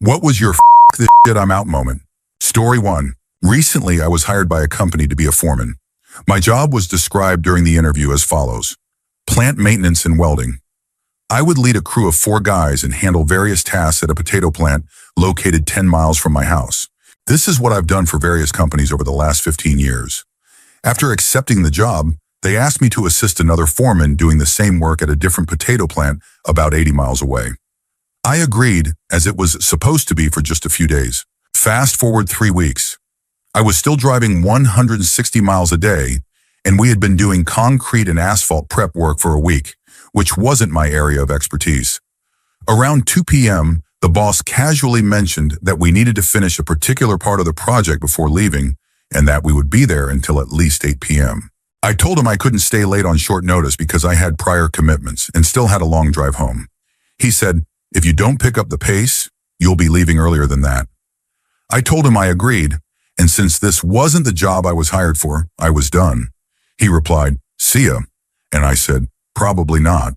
What was your this shit I'm out moment? Story 1. Recently, I was hired by a company to be a foreman. My job was described during the interview as follows: plant maintenance and welding. I would lead a crew of 4 guys and handle various tasks at a potato plant located 10 miles from my house. This is what I've done for various companies over the last 15 years. After accepting the job, they asked me to assist another foreman doing the same work at a different potato plant about 80 miles away. I agreed, as it was supposed to be for just a few days. Fast forward 3 weeks. I was still driving 160 miles a day, and we had been doing concrete and asphalt prep work for a week, which wasn't my area of expertise. Around 2 p.m., the boss casually mentioned that we needed to finish a particular part of the project before leaving, and that we would be there until at least 8 p.m. I told him I couldn't stay late on short notice because I had prior commitments and still had a long drive home. He said, "If you don't pick up the pace, you'll be leaving earlier than that." I told him I agreed, and since this wasn't the job I was hired for, I was done. He replied, "See ya," and I said, "Probably not."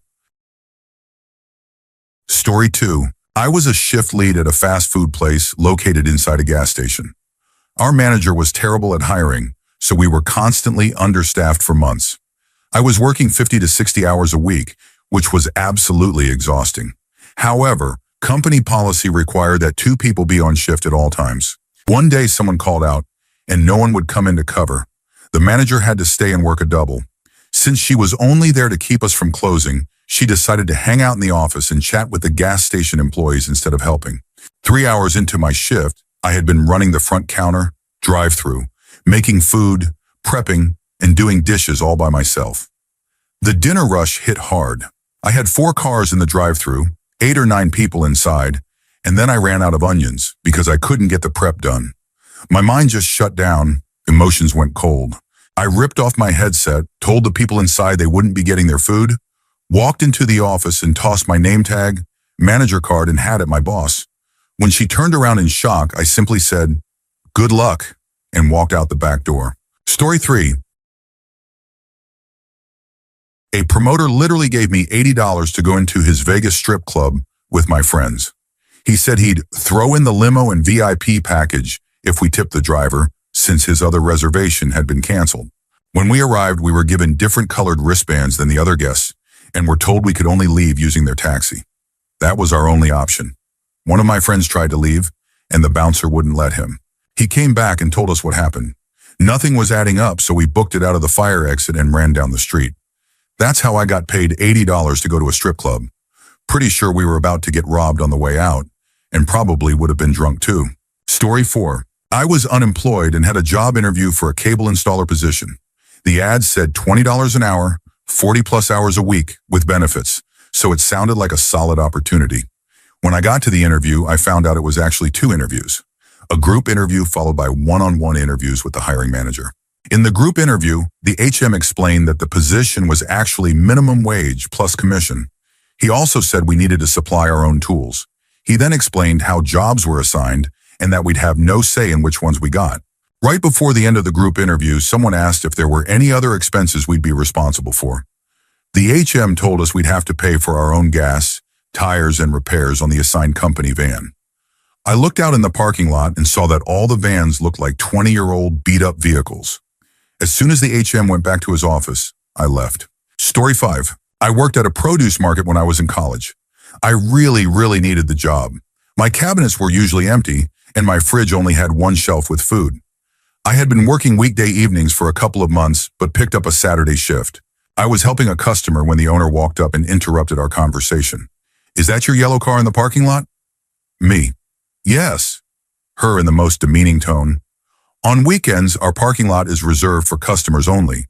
Story 2. I was a shift lead at a fast food place located inside a gas station. Our manager was terrible at hiring, so we were constantly understaffed for months. I was working 50 to 60 hours a week, which was absolutely exhausting. However, company policy required that 2 people be on shift at all times. One day someone called out, and no one would come in to cover. The manager had to stay and work a double. Since she was only there to keep us from closing, she decided to hang out in the office and chat with the gas station employees instead of helping. 3 hours into my shift, I had been running the front counter, drive-through, making food, prepping, and doing dishes all by myself. The dinner rush hit hard. I had 4 cars in the drive-through, 8 or 9 people inside, and then I ran out of onions because I couldn't get the prep done. My mind just shut down, emotions went cold. I ripped off my headset, told the people inside they wouldn't be getting their food, walked into the office and tossed my name tag, manager card, and hat at my boss. When she turned around in shock, I simply said, "Good luck," and walked out the back door. Story 3. A promoter literally gave me $80 to go into his Vegas strip club with my friends. He said he'd throw in the limo and VIP package if we tipped the driver, since his other reservation had been canceled. When we arrived, we were given different colored wristbands than the other guests, and were told we could only leave using their taxi. That was our only option. One of my friends tried to leave, and the bouncer wouldn't let him. He came back and told us what happened. Nothing was adding up, so we booked it out of the fire exit and ran down the street. That's how I got paid $80 to go to a strip club. Pretty sure we were about to get robbed on the way out, and probably would have been drunk too. Story 4. I was unemployed and had a job interview for a cable installer position. The ad said $20 an hour, 40+ hours a week with benefits, so it sounded like a solid opportunity. When I got to the interview, I found out it was actually 2 interviews. A group interview followed by one-on-one interviews with the hiring manager. In the group interview, the HM explained that the position was actually minimum wage plus commission. He also said we needed to supply our own tools. He then explained how jobs were assigned and that we'd have no say in which ones we got. Right before the end of the group interview, someone asked if there were any other expenses we'd be responsible for. The HM told us we'd have to pay for our own gas, tires, and repairs on the assigned company van. I looked out in the parking lot and saw that all the vans looked like 20-year-old beat-up vehicles. As soon as the HM went back to his office, I left. Story 5. I worked at a produce market when I was in college. I really needed the job. My cabinets were usually empty, and my fridge only had 1 shelf with food. I had been working weekday evenings for a couple of months, but picked up a Saturday shift. I was helping a customer when the owner walked up and interrupted our conversation. "Is that your yellow car in the parking lot?" Me. "Yes." Her in the most demeaning tone. "On weekends, our parking lot is reserved for customers only.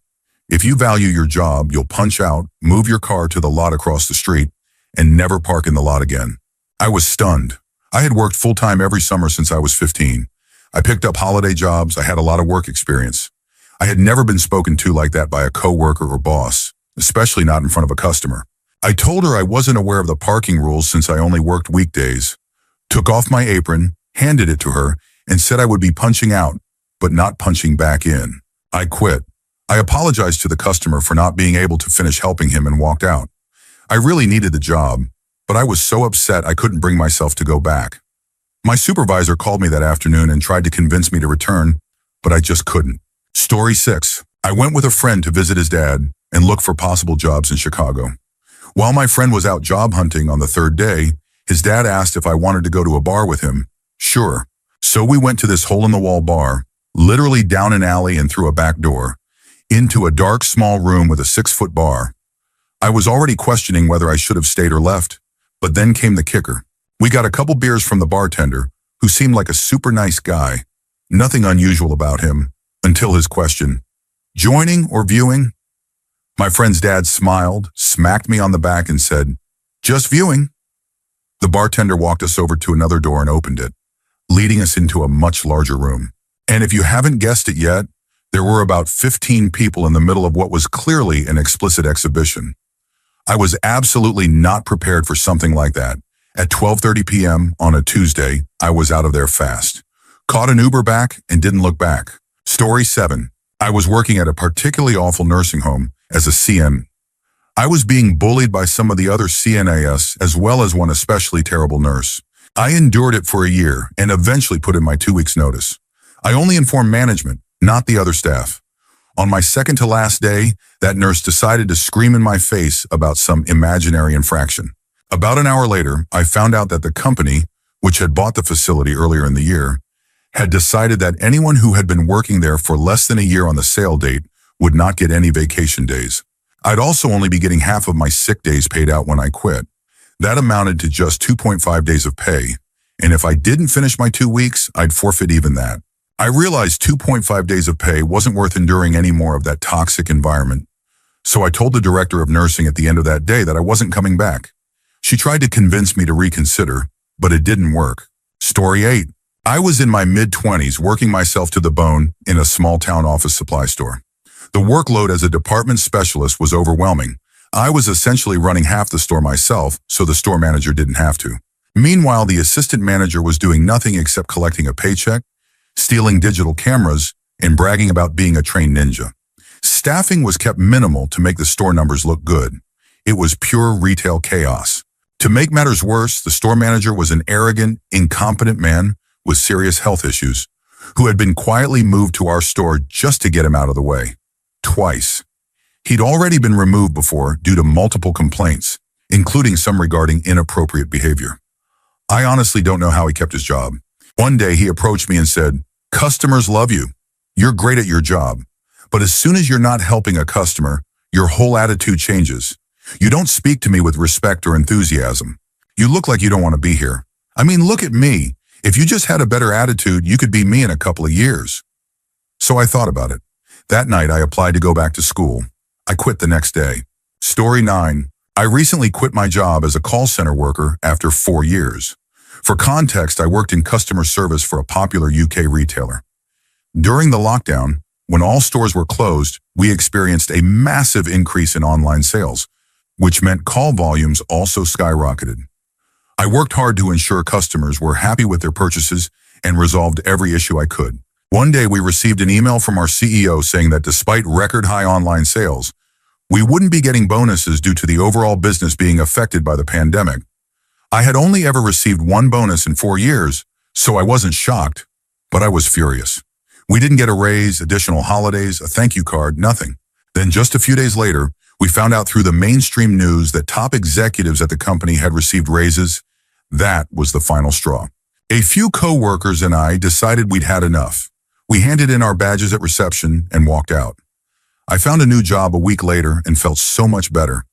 If you value your job, you'll punch out, move your car to the lot across the street, and never park in the lot again." I was stunned. I had worked full-time every summer since I was 15. I picked up holiday jobs. I had a lot of work experience. I had never been spoken to like that by a coworker or boss, especially not in front of a customer. I told her I wasn't aware of the parking rules since I only worked weekdays, took off my apron, handed it to her, and said I would be punching out, but not punching back in. I quit. I apologized to the customer for not being able to finish helping him and walked out. I really needed the job, but I was so upset I couldn't bring myself to go back. My supervisor called me that afternoon and tried to convince me to return, but I just couldn't. Story 6. I went with a friend to visit his dad and look for possible jobs in Chicago. While my friend was out job hunting on the third day, his dad asked if I wanted to go to a bar with him. Sure. So we went to this hole-in-the-wall bar, literally down an alley and through a back door, into a dark small room with a 6-foot bar. I was already questioning whether I should have stayed or left, but then came the kicker. We got a couple beers from the bartender, who seemed like a super nice guy. Nothing unusual about him, until his question, joining or viewing? My friend's dad smiled, smacked me on the back and said, just viewing. The bartender walked us over to another door and opened it, leading us into a much larger room. And if you haven't guessed it yet, there were about 15 people in the middle of what was clearly an explicit exhibition. I was absolutely not prepared for something like that. At 12:30 p.m. on a Tuesday, I was out of there fast. Caught an Uber back and didn't look back. Story 7. I was working at a particularly awful nursing home as a CN. I was being bullied by some of the other CNAs as well as one especially terrible nurse. I endured it for a year and eventually put in my 2 weeks notice. I only informed management, not the other staff. On my second to last day, that nurse decided to scream in my face about some imaginary infraction. About an hour later, I found out that the company, which had bought the facility earlier in the year, had decided that anyone who had been working there for less than a year on the sale date would not get any vacation days. I'd also only be getting half of my sick days paid out when I quit. That amounted to just 2.5 days of pay, and if I didn't finish my 2 weeks, I'd forfeit even that. I realized 2.5 days of pay wasn't worth enduring any more of that toxic environment, so I told the director of nursing at the end of that day that I wasn't coming back. She tried to convince me to reconsider, but it didn't work. Story 8. I was in my mid-20s working myself to the bone in a small-town office supply store. The workload as a department specialist was overwhelming. I was essentially running half the store myself, so the store manager didn't have to. Meanwhile, the assistant manager was doing nothing except collecting a paycheck, stealing digital cameras, and bragging about being a trained ninja. Staffing was kept minimal to make the store numbers look good. It was pure retail chaos. To make matters worse, the store manager was an arrogant, incompetent man with serious health issues who had been quietly moved to our store just to get him out of the way. Twice. He'd already been removed before due to multiple complaints, including some regarding inappropriate behavior. I honestly don't know how he kept his job. One day he approached me and said, "Customers love you. You're great at your job. But as soon as you're not helping a customer, your whole attitude changes. You don't speak to me with respect or enthusiasm. You look like you don't want to be here. I mean, look at me. If you just had a better attitude, you could be me in a couple of years." So I thought about it. That night, I applied to go back to school. I quit the next day. Story 9. I recently quit my job as a call center worker after 4 years. For context, I worked in customer service for a popular UK retailer. During the lockdown, when all stores were closed, we experienced a massive increase in online sales, which meant call volumes also skyrocketed. I worked hard to ensure customers were happy with their purchases and resolved every issue I could. One day we received an email from our CEO saying that despite record-high online sales, we wouldn't be getting bonuses due to the overall business being affected by the pandemic. I had only ever received one bonus in 4 years, so I wasn't shocked, but I was furious. We didn't get a raise, additional holidays, a thank you card, nothing. Then just a few days later, we found out through the mainstream news that top executives at the company had received raises. That was the final straw. A few co-workers and I decided we'd had enough. We handed in our badges at reception and walked out. I found a new job a week later and felt so much better.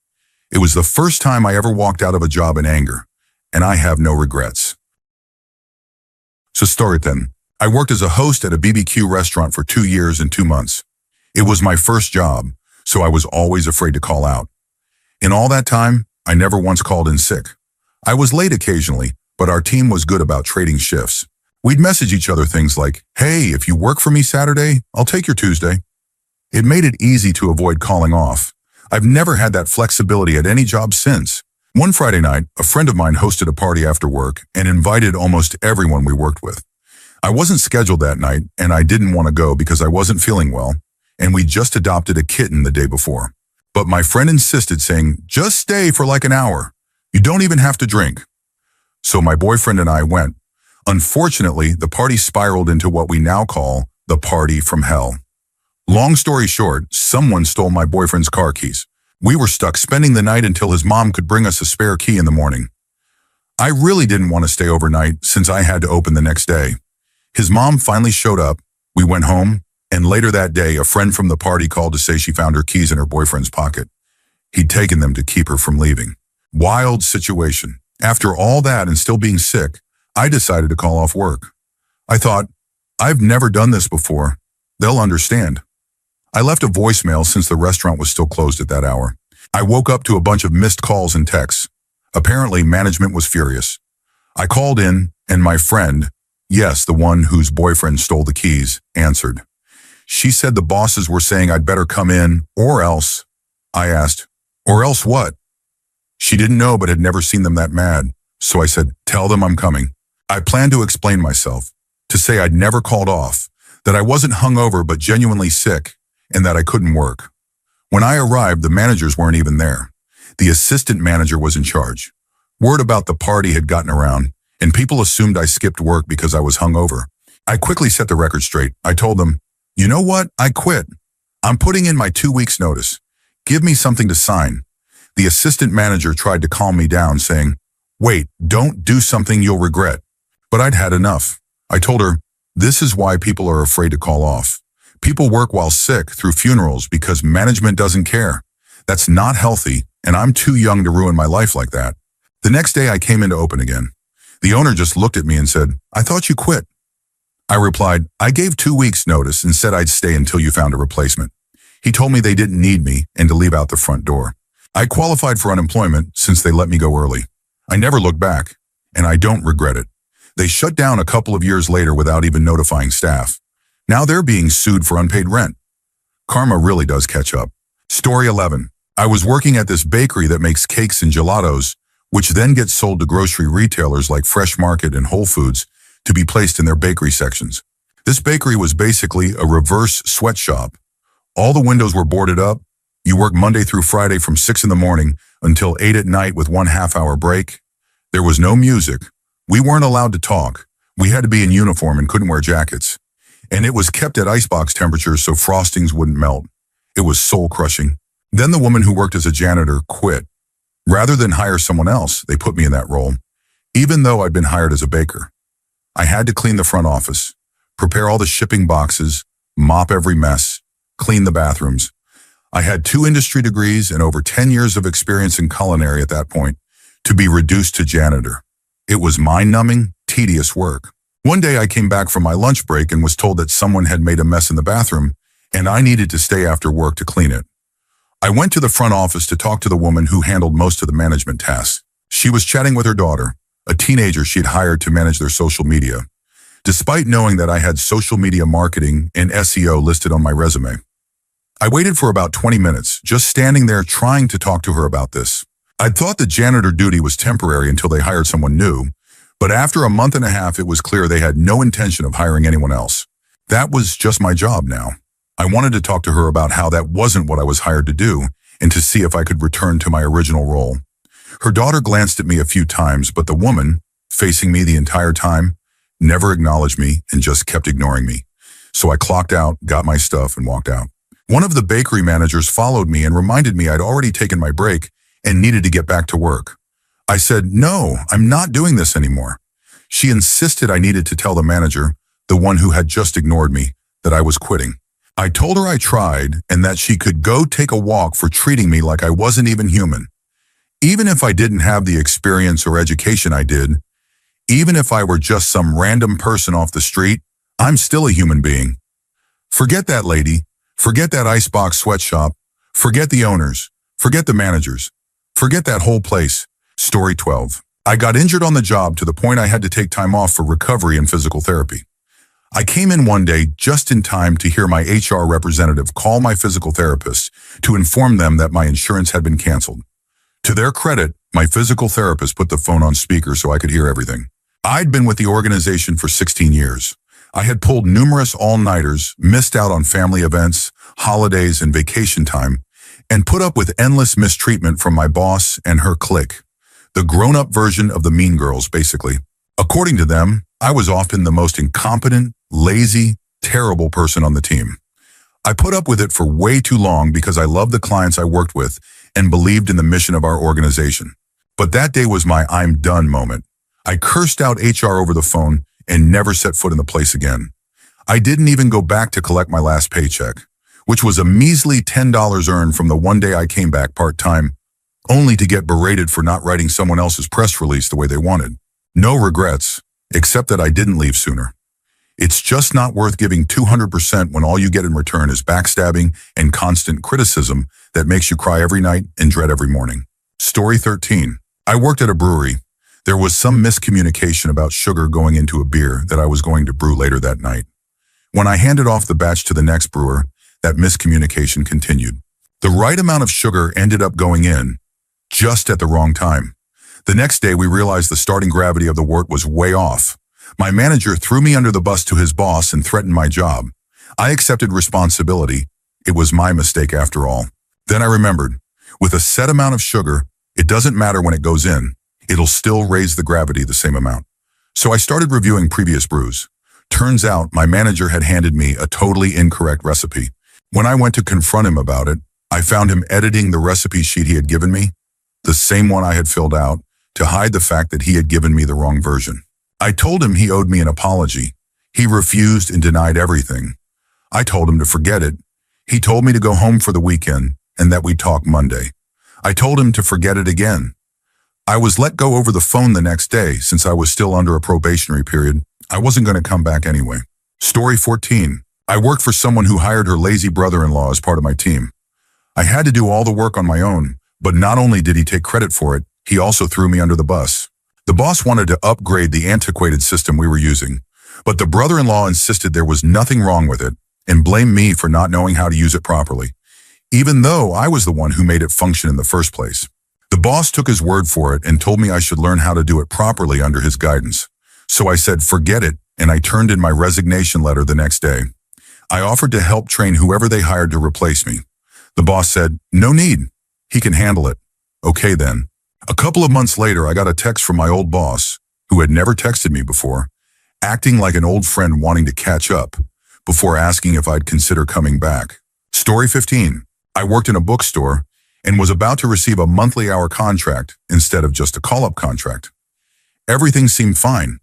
It was the first time I ever walked out of a job in anger, and I have no regrets. So story 10. I worked as a host at a BBQ restaurant for 2 years and 2 months. It was my first job, so I was always afraid to call out. In all that time, I never once called in sick. I was late occasionally, but our team was good about trading shifts. We'd message each other things like, "Hey, if you work for me Saturday, I'll take your Tuesday." It made it easy to avoid calling off. I've never had that flexibility at any job since. One Friday night, a friend of mine hosted a party after work and invited almost everyone we worked with. I wasn't scheduled that night, and I didn't want to go because I wasn't feeling well, and we just adopted a kitten the day before. But my friend insisted, saying, "Just stay for like an hour. You don't even have to drink." So my boyfriend and I went. Unfortunately, the party spiraled into what we now call the party from hell. Long story short, someone stole my boyfriend's car keys. We were stuck spending the night until his mom could bring us a spare key in the morning. I really didn't want to stay overnight since I had to open the next day. His mom finally showed up, we went home, and later that day, a friend from the party called to say she found her keys in her boyfriend's pocket. He'd taken them to keep her from leaving. Wild situation. After all that and still being sick, I decided to call off work. I thought, I've never done this before. They'll understand. I left a voicemail since the restaurant was still closed at that hour. I woke up to a bunch of missed calls and texts. Apparently, management was furious. I called in, and my friend, yes, the one whose boyfriend stole the keys, answered. She said the bosses were saying I'd better come in, or else. I asked, or else what? She didn't know but had never seen them that mad, so I said, tell them I'm coming. I planned to explain myself, to say I'd never called off, that I wasn't hungover but genuinely sick, and that I couldn't work. When I arrived, the managers weren't even there. The assistant manager was in charge. Word about the party had gotten around, and people assumed I skipped work because I was hungover. I quickly set the record straight. I told them, you know what? I quit. I'm putting in my 2 weeks notice. Give me something to sign. The assistant manager tried to calm me down, saying, wait, don't do something you'll regret. But I'd had enough. I told her, this is why people are afraid to call off. People work while sick through funerals because management doesn't care. That's not healthy, and I'm too young to ruin my life like that. The next day I came in to open again. The owner just looked at me and said, I thought you quit. I replied, I gave 2 weeks notice and said I'd stay until you found a replacement. He told me they didn't need me and to leave out the front door. I qualified for unemployment since they let me go early. I never looked back, and I don't regret it. They shut down a couple of years later without even notifying staff. Now they're being sued for unpaid rent. Karma really does catch up. Story 11. I was working at this bakery that makes cakes and gelatos, which then gets sold to grocery retailers like Fresh Market and Whole Foods to be placed in their bakery sections. This bakery was basically a reverse sweatshop. All the windows were boarded up. You work Monday through Friday from 6 in the morning until 8 at night with 1/2 hour break. There was no music. We weren't allowed to talk. We had to be in uniform and couldn't wear jackets. And it was kept at icebox temperatures so frostings wouldn't melt. It was soul-crushing. Then the woman who worked as a janitor quit. Rather than hire someone else, they put me in that role, even though I'd been hired as a baker. I had to clean the front office, prepare all the shipping boxes, mop every mess, clean the bathrooms. I had 2 industry degrees and over 10 years of experience in culinary at that point to be reduced to janitor. It was mind-numbing, tedious work. One day I came back from my lunch break and was told that someone had made a mess in the bathroom and I needed to stay after work to clean it. I went to the front office to talk to the woman who handled most of the management tasks. She was chatting with her daughter, a teenager she'd hired to manage their social media, despite knowing that I had social media marketing and SEO listed on my resume. I waited for about 20 minutes, just standing there trying to talk to her about this. I'd thought the janitor duty was temporary until they hired someone new, but after a month and a half, it was clear they had no intention of hiring anyone else. That was just my job now. I wanted to talk to her about how that wasn't what I was hired to do and to see if I could return to my original role. Her daughter glanced at me a few times, but the woman, facing me the entire time, never acknowledged me and just kept ignoring me. So I clocked out, got my stuff, and walked out. One of the bakery managers followed me and reminded me I'd already taken my break and needed to get back to work. I said, no, I'm not doing this anymore. She insisted I needed to tell the manager, the one who had just ignored me, that I was quitting. I told her I tried and that she could go take a walk for treating me like I wasn't even human. Even if I didn't have the experience or education I did, even if I were just some random person off the street, I'm still a human being. Forget that lady. Forget that icebox sweatshop. Forget the owners. Forget the managers. Forget that whole place. Story 12. I got injured on the job to the point I had to take time off for recovery and physical therapy. I came in one day just in time to hear my HR representative call my physical therapist to inform them that my insurance had been canceled. To their credit, my physical therapist put the phone on speaker so I could hear everything. I'd been with the organization for 16 years. I had pulled numerous all-nighters, missed out on family events, holidays, and vacation time, and put up with endless mistreatment from my boss and her clique. The grown-up version of the Mean Girls, basically. According to them, I was often the most incompetent, lazy, terrible person on the team. I put up with it for way too long because I loved the clients I worked with and believed in the mission of our organization. But that day was my I'm done moment. I cursed out HR over the phone and never set foot in the place again. I didn't even go back to collect my last paycheck, which was a measly $10 earned from the one day I came back part-time, only to get berated for not writing someone else's press release the way they wanted. No regrets, except that I didn't leave sooner. It's just not worth giving 200% when all you get in return is backstabbing and constant criticism that makes you cry every night and dread every morning. Story 13. I worked at a brewery. There was some miscommunication about sugar going into a beer that I was going to brew later that night. When I handed off the batch to the next brewer, that miscommunication continued. The right amount of sugar ended up going in, just at the wrong time. The next day, we realized the starting gravity of the wort was way off. My manager threw me under the bus to his boss and threatened my job. I accepted responsibility. It was my mistake after all. Then I remembered, with a set amount of sugar, it doesn't matter when it goes in. It'll still raise the gravity the same amount. So I started reviewing previous brews. Turns out my manager had handed me a totally incorrect recipe. When I went to confront him about it, I found him editing the recipe sheet he had given me, the same one I had filled out, to hide the fact that he had given me the wrong version. I told him he owed me an apology. He refused and denied everything. I told him to forget it. He told me to go home for the weekend and that we'd talk Monday. I told him to forget it again. I was let go over the phone the next day since I was still under a probationary period. I wasn't going to come back anyway. Story 14. I worked for someone who hired her lazy brother-in-law as part of my team. I had to do all the work on my own, but not only did he take credit for it, he also threw me under the bus. The boss wanted to upgrade the antiquated system we were using, but the brother-in-law insisted there was nothing wrong with it and blamed me for not knowing how to use it properly, even though I was the one who made it function in the first place. The boss took his word for it and told me I should learn how to do it properly under his guidance. So I said, forget it, and I turned in my resignation letter the next day. I offered to help train whoever they hired to replace me. The boss said, no need. He can handle it. Okay then. A couple of months later, I got a text from my old boss, who had never texted me before, acting like an old friend wanting to catch up, before asking if I'd consider coming back. Story 15. I worked in a bookstore and was about to receive a monthly hour contract instead of just a call-up contract. Everything seemed fine.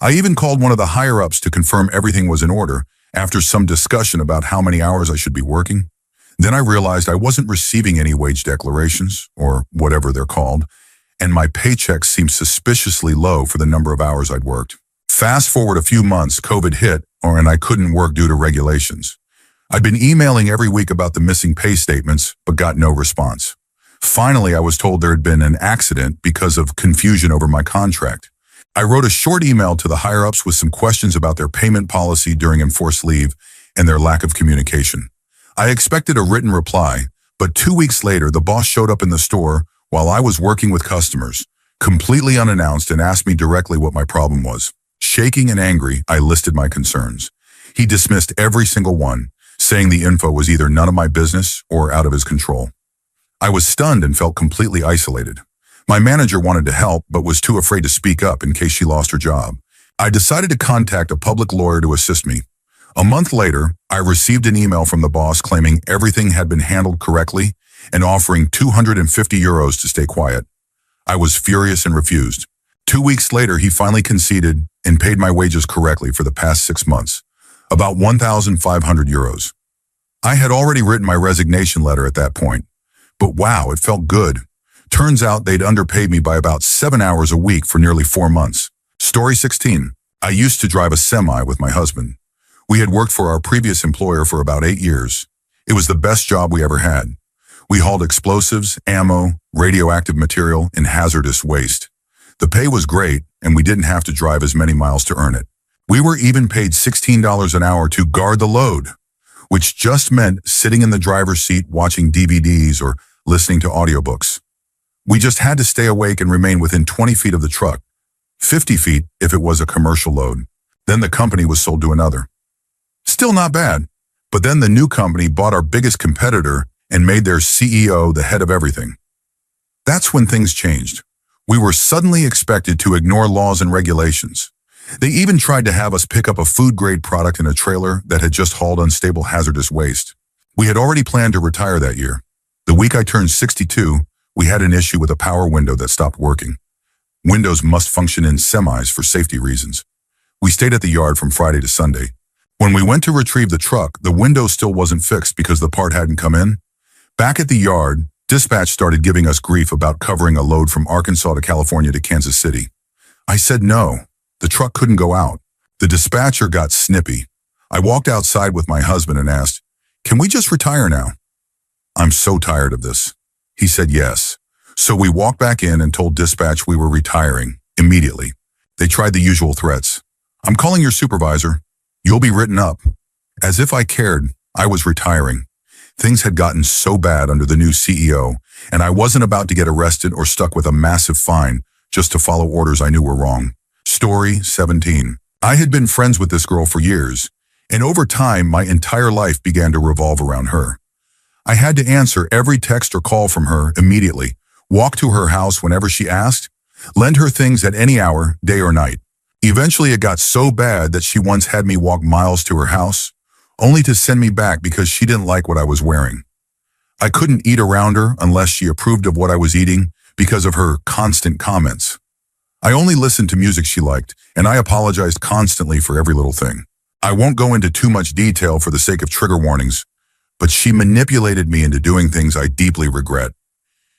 I even called one of the higher-ups to confirm everything was in order after some discussion about how many hours I should be working. Then I realized I wasn't receiving any wage declarations, or whatever they're called, and my paycheck seemed suspiciously low for the number of hours I'd worked. Fast forward a few months, COVID hit, and I couldn't work due to regulations. I'd been emailing every week about the missing pay statements, but got no response. Finally, I was told there had been an accident because of confusion over my contract. I wrote a short email to the higher-ups with some questions about their payment policy during enforced leave and their lack of communication. I expected a written reply, but 2 weeks later, the boss showed up in the store while I was working with customers, completely unannounced, and asked me directly what my problem was. Shaking and angry, I listed my concerns. He dismissed every single one, saying the info was either none of my business or out of his control. I was stunned and felt completely isolated. My manager wanted to help, but was too afraid to speak up in case she lost her job. I decided to contact a public lawyer to assist me. A month later, I received an email from the boss claiming everything had been handled correctly and offering 250 euros to stay quiet. I was furious and refused. 2 weeks later, he finally conceded and paid my wages correctly for the past 6 months, about 1,500 euros. I had already written my resignation letter at that point, but wow, it felt good. Turns out they'd underpaid me by about 7 hours a week for nearly 4 months. Story 16. I used to drive a semi with my husband. We had worked for our previous employer for about 8 years. It was the best job we ever had. We hauled explosives, ammo, radioactive material, and hazardous waste. The pay was great, and we didn't have to drive as many miles to earn it. We were even paid $16 an hour to guard the load, which just meant sitting in the driver's seat watching DVDs or listening to audiobooks. We just had to stay awake and remain within 20 feet of the truck, 50 feet if it was a commercial load. Then the company was sold to another. Still not bad, but then the new company bought our biggest competitor and made their CEO the head of everything. That's when things changed. We were suddenly expected to ignore laws and regulations. They even tried to have us pick up a food-grade product in a trailer that had just hauled unstable hazardous waste. We had already planned to retire that year. The week I turned 62, we had an issue with a power window that stopped working. Windows must function in semis for safety reasons. We stayed at the yard from Friday to Sunday. When we went to retrieve the truck, the window still wasn't fixed because the part hadn't come in. Back at the yard, dispatch started giving us grief about covering a load from Arkansas to California to Kansas City. I said no. The truck couldn't go out. The dispatcher got snippy. I walked outside with my husband and asked, "Can we just retire now?" "I'm so tired of this." He said yes. So we walked back in and told dispatch we were retiring immediately. They tried the usual threats. "I'm calling your supervisor. You'll be written up." As if I cared, I was retiring. Things had gotten so bad under the new CEO, and I wasn't about to get arrested or stuck with a massive fine just to follow orders I knew were wrong. Story 17. I had been friends with this girl for years, and over time, my entire life began to revolve around her. I had to answer every text or call from her immediately, walk to her house whenever she asked, lend her things at any hour, day or night. Eventually, it got so bad that she once had me walk miles to her house, only to send me back because she didn't like what I was wearing. I couldn't eat around her unless she approved of what I was eating because of her constant comments. I only listened to music she liked, and I apologized constantly for every little thing. I won't go into too much detail for the sake of trigger warnings, but she manipulated me into doing things I deeply regret.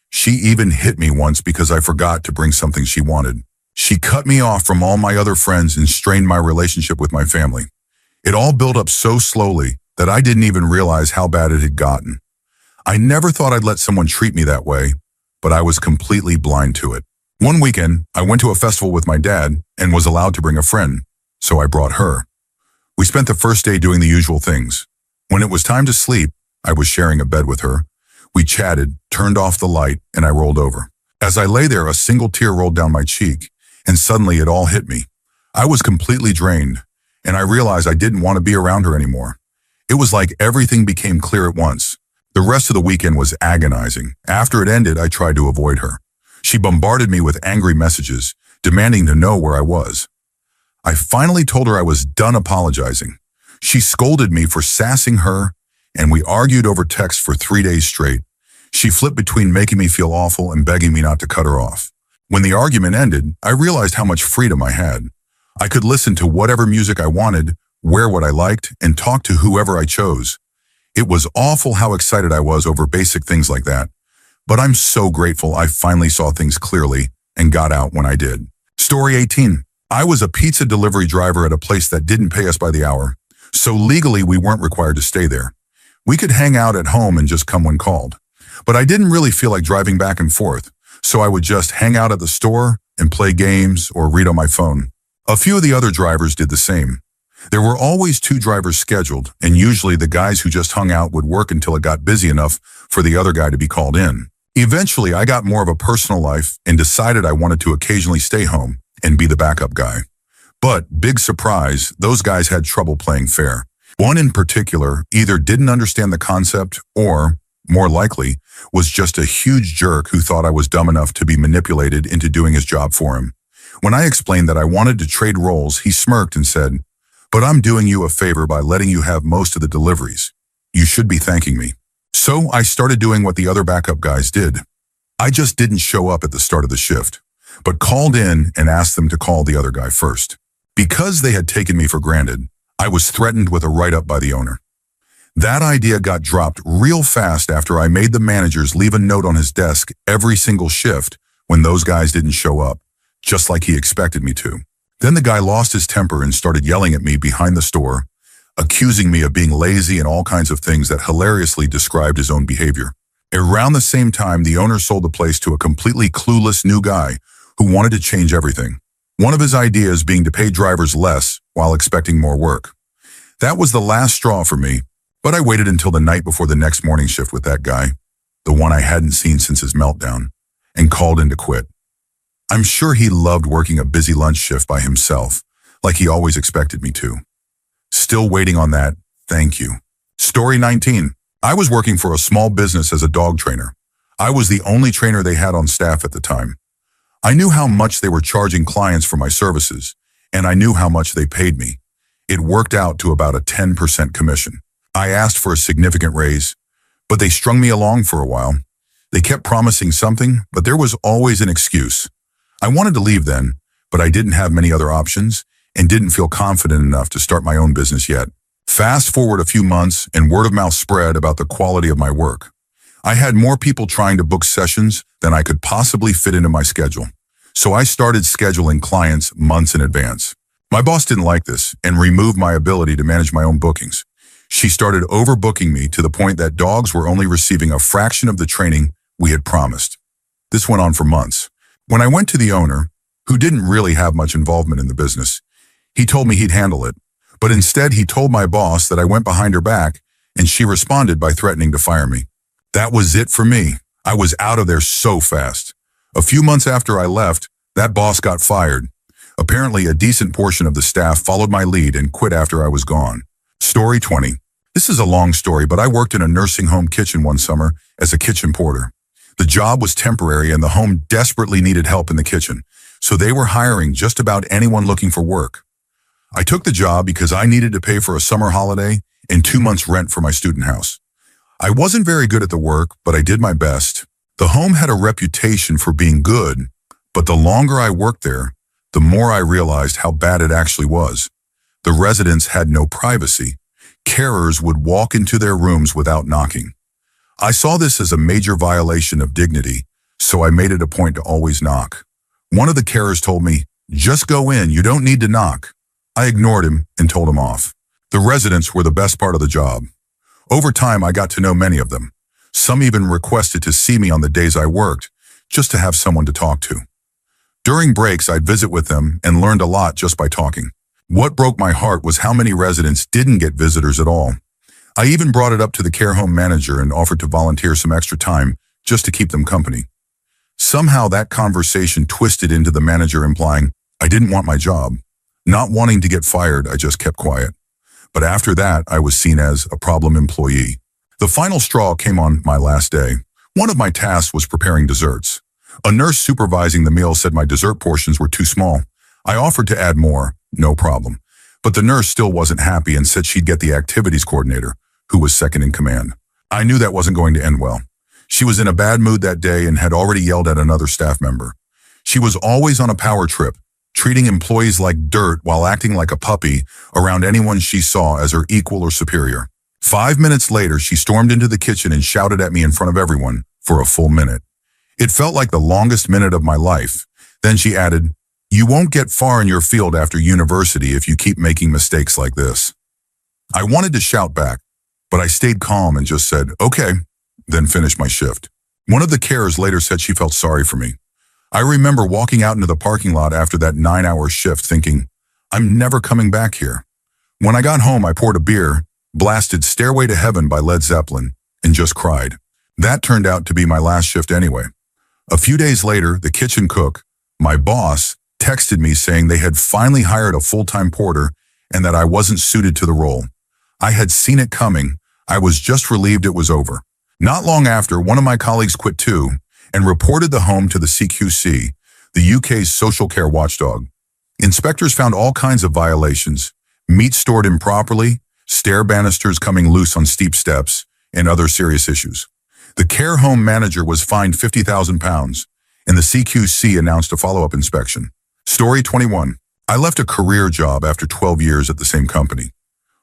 She even hit me once because I forgot to bring something she wanted. She cut me off from all my other friends and strained my relationship with my family. It all built up so slowly that I didn't even realize how bad it had gotten. I never thought I'd let someone treat me that way, but I was completely blind to it. One weekend, I went to a festival with my dad and was allowed to bring a friend, so I brought her. We spent the first day doing the usual things. When it was time to sleep, I was sharing a bed with her. We chatted, turned off the light, and I rolled over. As I lay there, a single tear rolled down my cheek, and suddenly it all hit me. I was completely drained, and I realized I didn't want to be around her anymore. It was like everything became clear at once. The rest of the weekend was agonizing. After it ended, I tried to avoid her. She bombarded me with angry messages, demanding to know where I was. I finally told her I was done apologizing. She scolded me for sassing her, and we argued over text for 3 days straight. She flipped between making me feel awful and begging me not to cut her off. When the argument ended, I realized how much freedom I had. I could listen to whatever music I wanted, wear what I liked, and talk to whoever I chose. It was awful how excited I was over basic things like that. But I'm so grateful I finally saw things clearly and got out when I did. Story 18. I was a pizza delivery driver at a place that didn't pay us by the hour, so legally we weren't required to stay there. We could hang out at home and just come when called. But I didn't really feel like driving back and forth, so I would just hang out at the store and play games or read on my phone. A few of the other drivers did the same. There were always 2 drivers scheduled, and usually the guys who just hung out would work until it got busy enough for the other guy to be called in. Eventually, I got more of a personal life and decided I wanted to occasionally stay home and be the backup guy. But, big surprise, those guys had trouble playing fair. One in particular either didn't understand the concept or, more likely, was just a huge jerk who thought I was dumb enough to be manipulated into doing his job for him. When I explained that I wanted to trade roles, he smirked and said, "But I'm doing you a favor by letting you have most of the deliveries. You should be thanking me." So I started doing what the other backup guys did. I just didn't show up at the start of the shift, but called in and asked them to call the other guy first. Because they had taken me for granted, I was threatened with a write-up by the owner. That idea got dropped real fast after I made the managers leave a note on his desk every single shift when those guys didn't show up, just like he expected me to. Then the guy lost his temper and started yelling at me behind the store, accusing me of being lazy and all kinds of things that hilariously described his own behavior. Around the same time, the owner sold the place to a completely clueless new guy who wanted to change everything. One of his ideas being to pay drivers less while expecting more work. That was the last straw for me, but I waited until the night before the next morning shift with that guy, the one I hadn't seen since his meltdown, and called in to quit. I'm sure he loved working a busy lunch shift by himself, like he always expected me to. Still waiting on that, thank you. Story 19. I was working for a small business as a dog trainer. I was the only trainer they had on staff at the time. I knew how much they were charging clients for my services, and I knew how much they paid me. It worked out to about a 10% commission. I asked for a significant raise, but they strung me along for a while. They kept promising something, but there was always an excuse. I wanted to leave then, but I didn't have many other options and didn't feel confident enough to start my own business yet. Fast forward a few months and word of mouth spread about the quality of my work. I had more people trying to book sessions than I could possibly fit into my schedule. So I started scheduling clients months in advance. My boss didn't like this and removed my ability to manage my own bookings. She started overbooking me to the point that dogs were only receiving a fraction of the training we had promised. This went on for months. When I went to the owner, who didn't really have much involvement in the business, he told me he'd handle it. But instead, he told my boss that I went behind her back, and she responded by threatening to fire me. That was it for me. I was out of there so fast. A few months after I left, that boss got fired. Apparently, a decent portion of the staff followed my lead and quit after I was gone. Story 20. This is a long story, but I worked in a nursing home kitchen one summer as a kitchen porter. The job was temporary and the home desperately needed help in the kitchen, so they were hiring just about anyone looking for work. I took the job because I needed to pay for a summer holiday and 2 months' rent for my student house. I wasn't very good at the work, but I did my best. The home had a reputation for being good, but the longer I worked there, the more I realized how bad it actually was. The residents had no privacy. Carers would walk into their rooms without knocking. I saw this as a major violation of dignity, so I made it a point to always knock. One of the carers told me, "Just go in, you don't need to knock." I ignored him and told him off. The residents were the best part of the job. Over time, I got to know many of them. Some even requested to see me on the days I worked, just to have someone to talk to. During breaks, I'd visit with them and learned a lot just by talking. What broke my heart was how many residents didn't get visitors at all. I even brought it up to the care home manager and offered to volunteer some extra time just to keep them company. Somehow that conversation twisted into the manager implying I didn't want my job. Not wanting to get fired, I just kept quiet. But after that, I was seen as a problem employee. The final straw came on my last day. One of my tasks was preparing desserts. A nurse supervising the meal said my dessert portions were too small. I offered to add more, no problem. But the nurse still wasn't happy and said she'd get the activities coordinator, who was second in command. I knew that wasn't going to end well. She was in a bad mood that day and had already yelled at another staff member. She was always on a power trip, treating employees like dirt while acting like a puppy around anyone she saw as her equal or superior. 5 minutes later, she stormed into the kitchen and shouted at me in front of everyone for a full minute. It felt like the longest minute of my life. Then she added, "You won't get far in your field after university if you keep making mistakes like this." I wanted to shout back, but I stayed calm and just said, "Okay," then finished my shift. One of the carers later said she felt sorry for me. I remember walking out into the parking lot after that 9-hour shift thinking, I'm never coming back here. When I got home, I poured a beer, blasted Stairway to Heaven by Led Zeppelin, and just cried. That turned out to be my last shift anyway. A few days later, the kitchen cook, my boss, texted me saying they had finally hired a full-time porter and that I wasn't suited to the role. I had seen it coming. I was just relieved it was over. Not long after, one of my colleagues quit too and reported the home to the CQC, the UK's social care watchdog. Inspectors found all kinds of violations: meat stored improperly, stair banisters coming loose on steep steps, and other serious issues. The care home manager was fined £50,000, and the CQC announced a follow-up inspection. Story 21. I left a career job after 12 years at the same company.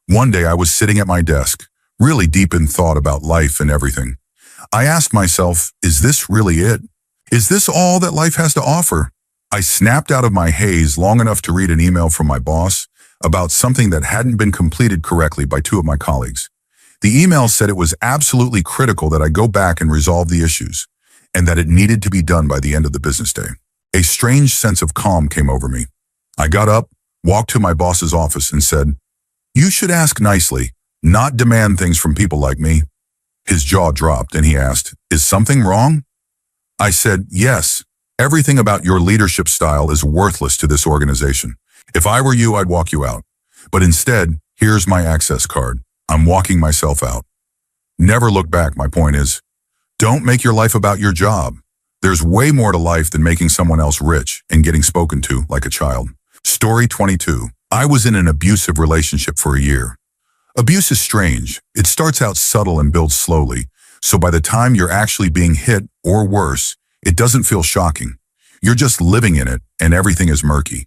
One day I was sitting at my desk, really deep in thought about life and everything. I asked myself, is this really it? Is this all that life has to offer? I snapped out of my haze long enough to read an email from my boss about something that hadn't been completed correctly by 2 of my colleagues. The email said it was absolutely critical that I go back and resolve the issues, and that it needed to be done by the end of the business day. A strange sense of calm came over me. I got up, walked to my boss's office, and said, "You should ask nicely, not demand things from people like me." His jaw dropped and he asked, "Is something wrong?" I said, "Yes. Everything about your leadership style is worthless to this organization. If I were you, I'd walk you out. But instead, here's my access card. I'm walking myself out." Never look back, my point is. Don't make your life about your job. There's way more to life than making someone else rich and getting spoken to like a child. Story 22. I was in an abusive relationship for a year. Abuse is strange. It starts out subtle and builds slowly, so by the time you're actually being hit, or worse, it doesn't feel shocking. You're just living in it, and everything is murky.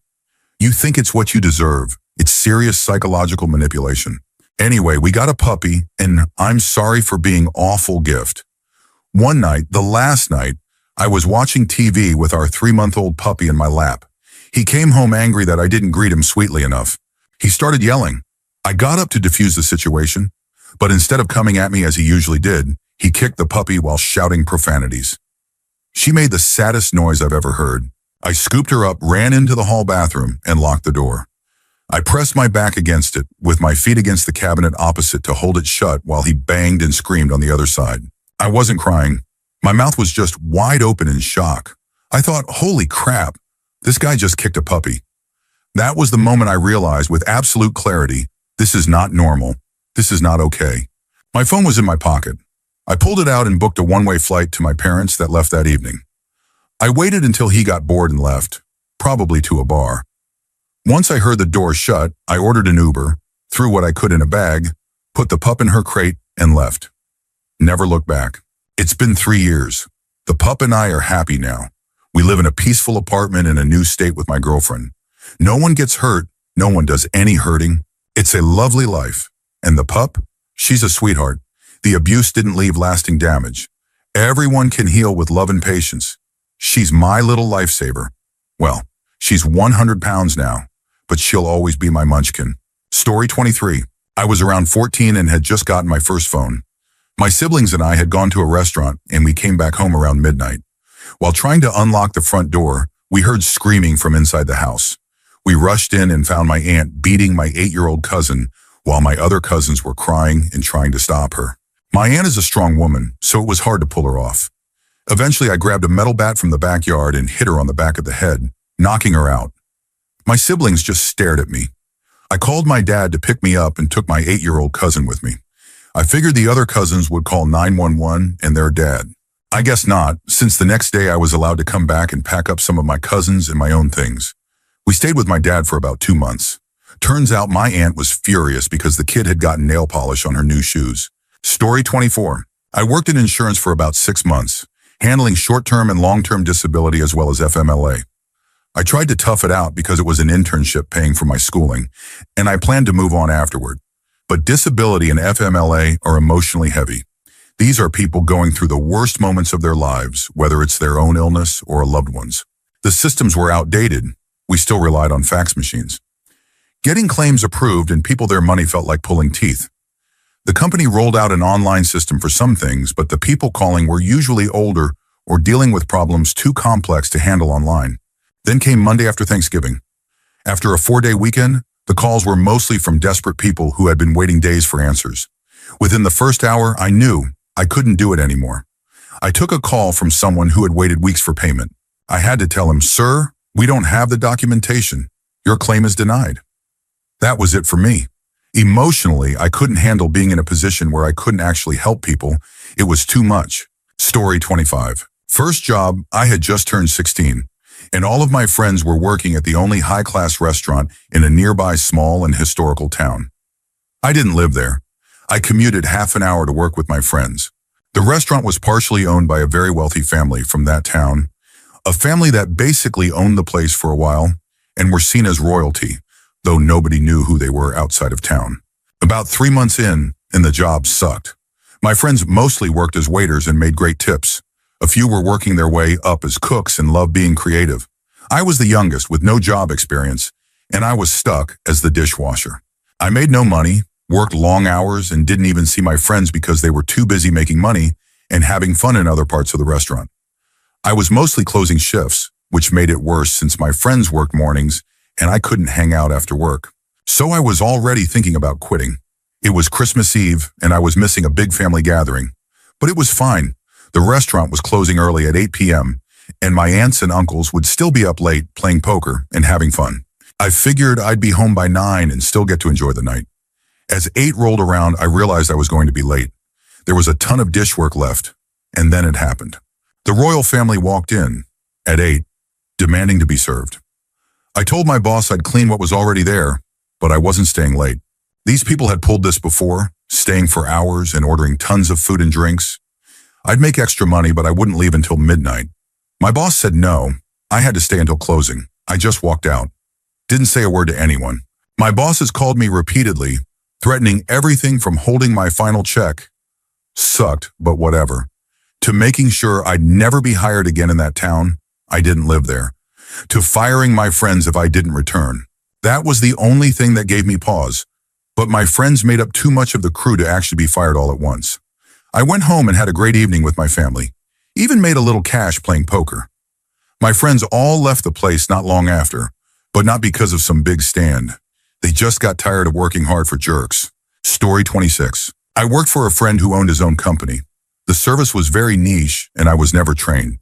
You think it's what you deserve. It's serious psychological manipulation. Anyway, we got a puppy, and I'm sorry for being awful gift. One night, the last night, I was watching TV with our 3-month-old puppy in my lap. He came home angry that I didn't greet him sweetly enough. He started yelling. I got up to defuse the situation, but instead of coming at me as he usually did, he kicked the puppy while shouting profanities. She made the saddest noise I've ever heard. I scooped her up, ran into the hall bathroom, and locked the door. I pressed my back against it, with my feet against the cabinet opposite to hold it shut while he banged and screamed on the other side. I wasn't crying. My mouth was just wide open in shock. I thought, holy crap, this guy just kicked a puppy. That was the moment I realized with absolute clarity, this is not normal. This is not okay. My phone was in my pocket. I pulled it out and booked a one-way flight to my parents that left that evening. I waited until he got bored and left, probably to a bar. Once I heard the door shut, I ordered an Uber, threw what I could in a bag, put the pup in her crate, and left. Never looked back. It's been 3 years. The pup and I are happy now. We live in a peaceful apartment in a new state with my girlfriend. No one gets hurt. No one does any hurting. It's a lovely life. And the pup? She's a sweetheart. The abuse didn't leave lasting damage. Everyone can heal with love and patience. She's my little lifesaver. Well, she's 100 pounds now, but she'll always be my munchkin. Story 23. I was around 14 and had just gotten my first phone. My siblings and I had gone to a restaurant and we came back home around midnight. While trying to unlock the front door, we heard screaming from inside the house. We rushed in and found my aunt beating my 8-year-old cousin while my other cousins were crying and trying to stop her. My aunt is a strong woman, so it was hard to pull her off. Eventually, I grabbed a metal bat from the backyard and hit her on the back of the head, knocking her out. My siblings just stared at me. I called my dad to pick me up and took my 8-year-old cousin with me. I figured the other cousins would call 911 and their dad. I guess not, since the next day I was allowed to come back and pack up some of my cousins and my own things. We stayed with my dad for about 2 months. Turns out my aunt was furious because the kid had gotten nail polish on her new shoes. Story 24. I worked in insurance for about 6 months, handling short-term and long-term disability as well as FMLA. I tried to tough it out because it was an internship paying for my schooling, and I planned to move on afterward. But disability and FMLA are emotionally heavy. These are people going through the worst moments of their lives, whether it's their own illness or a loved one's. The systems were outdated. We still relied on fax machines. Getting claims approved and people their money felt like pulling teeth. The company rolled out an online system for some things, but the people calling were usually older or dealing with problems too complex to handle online. Then came Monday after Thanksgiving. After a 4-day weekend, the calls were mostly from desperate people who had been waiting days for answers. Within the first hour, I knew I couldn't do it anymore. I took a call from someone who had waited weeks for payment. I had to tell him, "Sir, we don't have the documentation. Your claim is denied." That was it for me. Emotionally, I couldn't handle being in a position where I couldn't actually help people. It was too much. Story 25. First job, I had just turned 16, and all of my friends were working at the only high-class restaurant in a nearby small and historical town. I didn't live there. I commuted half an hour to work with my friends. The restaurant was partially owned by a very wealthy family from that town, a family that basically owned the place for a while and were seen as royalty, though nobody knew who they were outside of town. About 3 months in, and the job sucked. My friends mostly worked as waiters and made great tips. A few were working their way up as cooks and loved being creative. I was the youngest with no job experience, and I was stuck as the dishwasher. I made no money, worked long hours, and didn't even see my friends because they were too busy making money and having fun in other parts of the restaurant. I was mostly closing shifts, which made it worse since my friends worked mornings and I couldn't hang out after work. So I was already thinking about quitting. It was Christmas Eve and I was missing a big family gathering. But it was fine. The restaurant was closing early at 8 p.m. and my aunts and uncles would still be up late playing poker and having fun. I figured I'd be home by 9 and still get to enjoy the night. As 8 rolled around, I realized I was going to be late. There was a ton of dishwork left, and then it happened. The royal family walked in, at 8, demanding to be served. I told my boss I'd clean what was already there, but I wasn't staying late. These people had pulled this before, staying for hours and ordering tons of food and drinks. I'd make extra money, but I wouldn't leave until midnight. My boss said no. I had to stay until closing. I just walked out. Didn't say a word to anyone. My bosses called me repeatedly, threatening everything from holding my final check, sucked, but whatever, to making sure I'd never be hired again in that town. I didn't live there, to firing my friends if I didn't return. That was the only thing that gave me pause, but my friends made up too much of the crew to actually be fired all at once. I went home and had a great evening with my family, even made a little cash playing poker. My friends all left the place not long after, but not because of some big stand. They just got tired of working hard for jerks. Story 26. I worked for a friend who owned his own company. The service was very niche and I was never trained.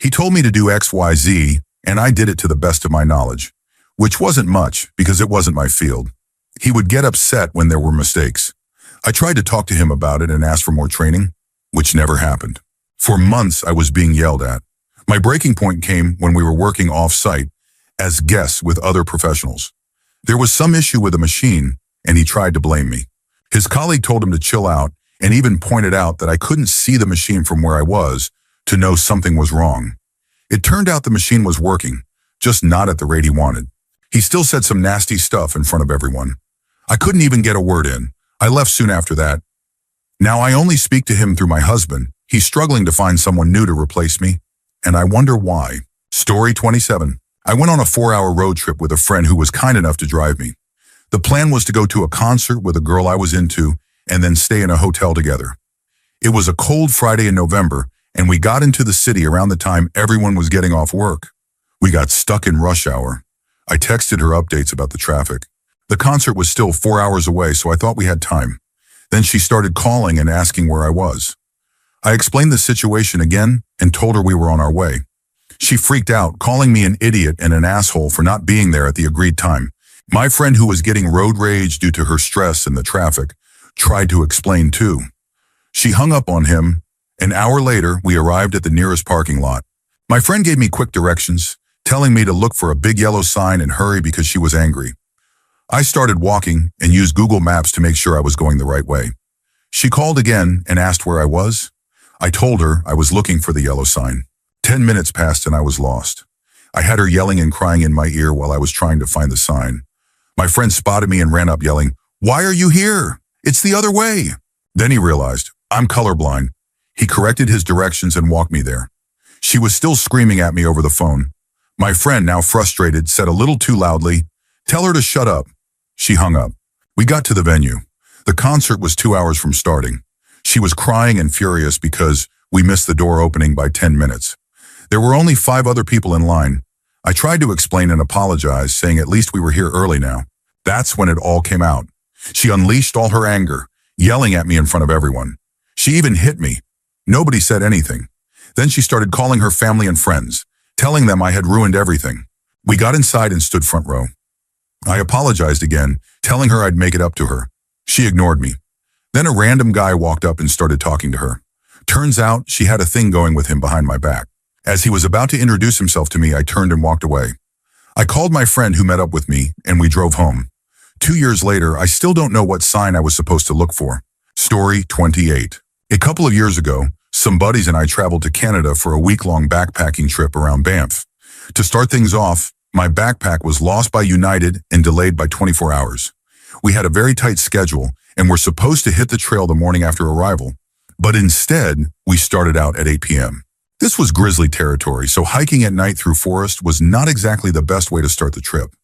He told me to do XYZ and I did it to the best of my knowledge, which wasn't much because it wasn't my field. He would get upset when there were mistakes. I tried to talk to him about it and ask for more training, which never happened. For months I was being yelled at. My breaking point came when we were working off-site as guests with other professionals. There was some issue with a machine, and he tried to blame me. His colleague told him to chill out and even pointed out that I couldn't see the machine from where I was to know something was wrong. It turned out the machine was working, just not at the rate he wanted. He still said some nasty stuff in front of everyone. I couldn't even get a word in. I left soon after that. Now I only speak to him through my husband. He's struggling to find someone new to replace me, and I wonder why. Story 27. I went on a 4-hour road trip with a friend who was kind enough to drive me. The plan was to go to a concert with a girl I was into and then stay in a hotel together. It was a cold Friday in November, and we got into the city around the time everyone was getting off work. We got stuck in rush hour. I texted her updates about the traffic. The concert was still 4 hours away, so I thought we had time. Then she started calling and asking where I was. I explained the situation again and told her we were on our way. She freaked out, calling me an idiot and an asshole for not being there at the agreed time. My friend, who was getting road rage due to her stress and the traffic, tried to explain too. She hung up on him. An hour later, we arrived at the nearest parking lot. My friend gave me quick directions, telling me to look for a big yellow sign and hurry because she was angry. I started walking and used Google Maps to make sure I was going the right way. She called again and asked where I was. I told her I was looking for the yellow sign. 10 minutes passed and I was lost. I had her yelling and crying in my ear while I was trying to find the sign. My friend spotted me and ran up yelling, "Why are you here? It's the other way." Then he realized, I'm colorblind. He corrected his directions and walked me there. She was still screaming at me over the phone. My friend, now frustrated, said a little too loudly, "Tell her to shut up." She hung up. We got to the venue. The concert was 2 hours from starting. She was crying and furious because we missed the door opening by 10 minutes. There were only 5 other people in line. I tried to explain and apologize, saying at least we were here early now. That's when it all came out. She unleashed all her anger, yelling at me in front of everyone. She even hit me. Nobody said anything. Then she started calling her family and friends, telling them I had ruined everything. We got inside and stood front row. I apologized again, telling her I'd make it up to her. She ignored me. Then a random guy walked up and started talking to her. Turns out she had a thing going with him behind my back. As he was about to introduce himself to me, I turned and walked away. I called my friend who met up with me, and we drove home. 2 years later, I still don't know what sign I was supposed to look for. Story 28. A couple of years ago, some buddies and I traveled to Canada for a week-long backpacking trip around Banff. To start things off, my backpack was lost by United and delayed by 24 hours. We had a very tight schedule and were supposed to hit the trail the morning after arrival, but instead, we started out at 8 p.m. This was grizzly territory, so hiking at night through forest was not exactly the best way to start the trip.